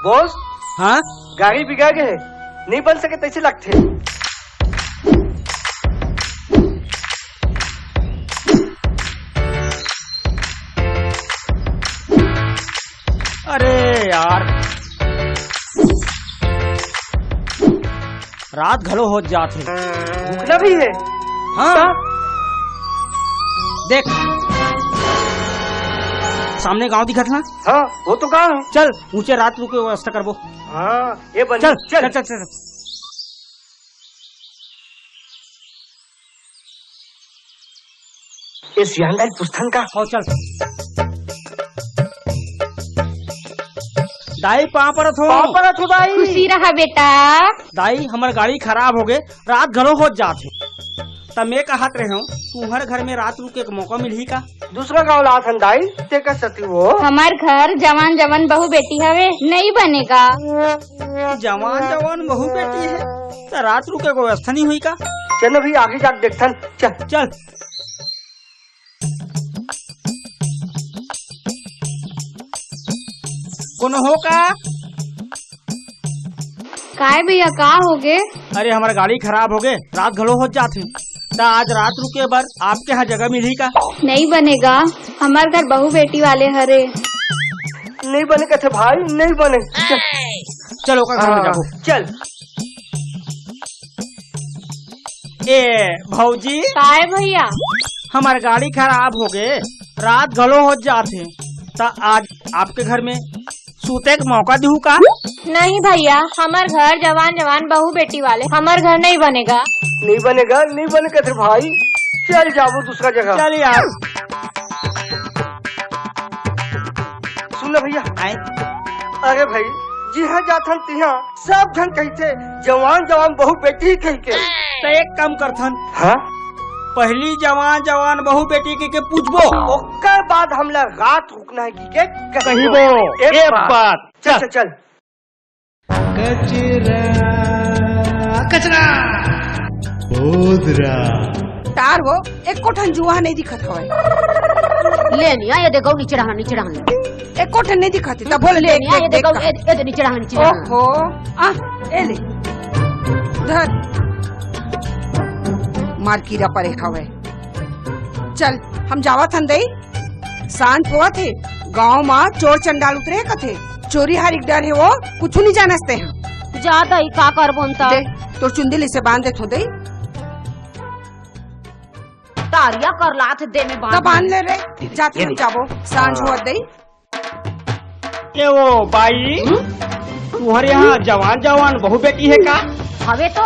दोस्त हाँ गाड़ी बिगा गए नहीं बन सके तैसे लगते। अरे यार रात घलो हो जाते। भूखना भी है। हाँ देख सामने गांव दिखत ना। हाँ वो तो गाँव है। चल ऊंचे रात रुके व्यवस्था करबो। हाँ ये बन चल चल चल चल, चल। ये सियांगाई पुस्तन का हो चल दाई पाँव परत हो दाई। खुशी रहा बेटा। दाई हमार गाड़ी खराब हो गए रात घलो हो जाते। तब मैं कहत रहे हूँ तुम्हारे घर में रात रुके के मौका मिली का। दूसरा गाँव ला दाई ते कर सकती वो। हमार घर जवान जवान बहू बेटी हवे नहीं बनेगा। जवान जवान बहू बेटी है तो रात रुके को व्यवस्था नहीं हुई का। चलो भी आगे जाके देखथन। चल चल कौन हो का। काय भैया का हो गए। अरे हमारा गाड़ी खराब हो गए रात घलो हो जाते तो आज रात रुके बर आपके यहाँ जगह मिली का। नहीं बनेगा हमार घर बहू बेटी वाले हरे। नहीं बने कहते भाई नहीं बने। चलो का घर में जाओ। चल ए भौजी काय भैया हमारी गाड़ी खराब हो गए रात घलो हो जाते तो आज आपके घर में सूते का मौका दू का। नहीं भैया हमार घर जवान जवान बहू बेटी वाले हमार घर नहीं बनेगा। नहीं बनेगा नहीं बने कहते भाई। चल जाओ दूसरा जगह। चल यार सुन ना भैया। आए अरे भाई जिहाँ जाथन तिहाँ सब जन कहते जवान जवान बहू बेटी ही कह के। तो एक काम करथन हाँ पहली जवान जवान बहू बेटी के पूछबो ओकर बाद हमला रात रुकना है की के कहिबो एक बात। चल चल चल। कचरा बोधरा तार हो एक कोठन जुआ नहीं दिखत हवे। ले निया ये देखो नीचे रहा एक कोठन नहीं दिखत तब बोल ले निया ये देखो ये नीचे रहा। ओहो आ ए ले धर मार कीड़ा परे हवे। चल हम जावत हन दई सांझ हुआ थे गांव में चोर चंडाल उतरे कथे चोरी हर एक डर है वो कुछ नहीं जानते हैं। ज्यादा ही का कर बोलता दे तो चुंदिल से बांध दे थो दई तारिया कर लात दे में तब बांध ले रे जाते हम जाबो सांझ हुआ दई। ए वो बाई तुम्हारे यहाँ जवान जवान बहू बेटी है का। हवे तो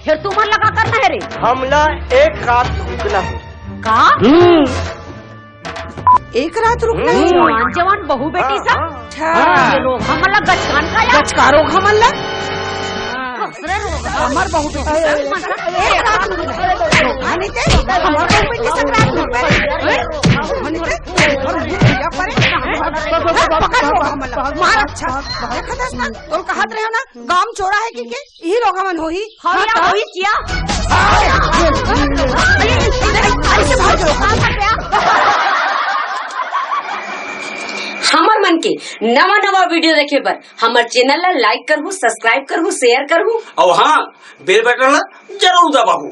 फिर तू मन लगा करना है रे। हमला एक रात रुकना है। का एक रात रुकना है। जवान जवान बहू बेटी सा अच्छा ये रोग हम लग गचकान का यार गचकारो हमन ला दूसरे रोग हमार बहू बेटी एक रात रुकना हनी ते हमार बहू बेटी से रात रुकना हनी ते या परे पकड़ लो हमन ला मार। अच्छा देखत हस ना तो कहत रहे हो ना गांव में चोरा है कि के यही लोग हमन होही। हाँ या होई चिया ऐसे भाग जाओ। हमर मन के नवा नवा वीडियो देखे बर हमर चैनल ला लाइक करहु सब्सक्राइब करहु शेयर करहु और हाँ बेल बटन ला जरूर दबाहू।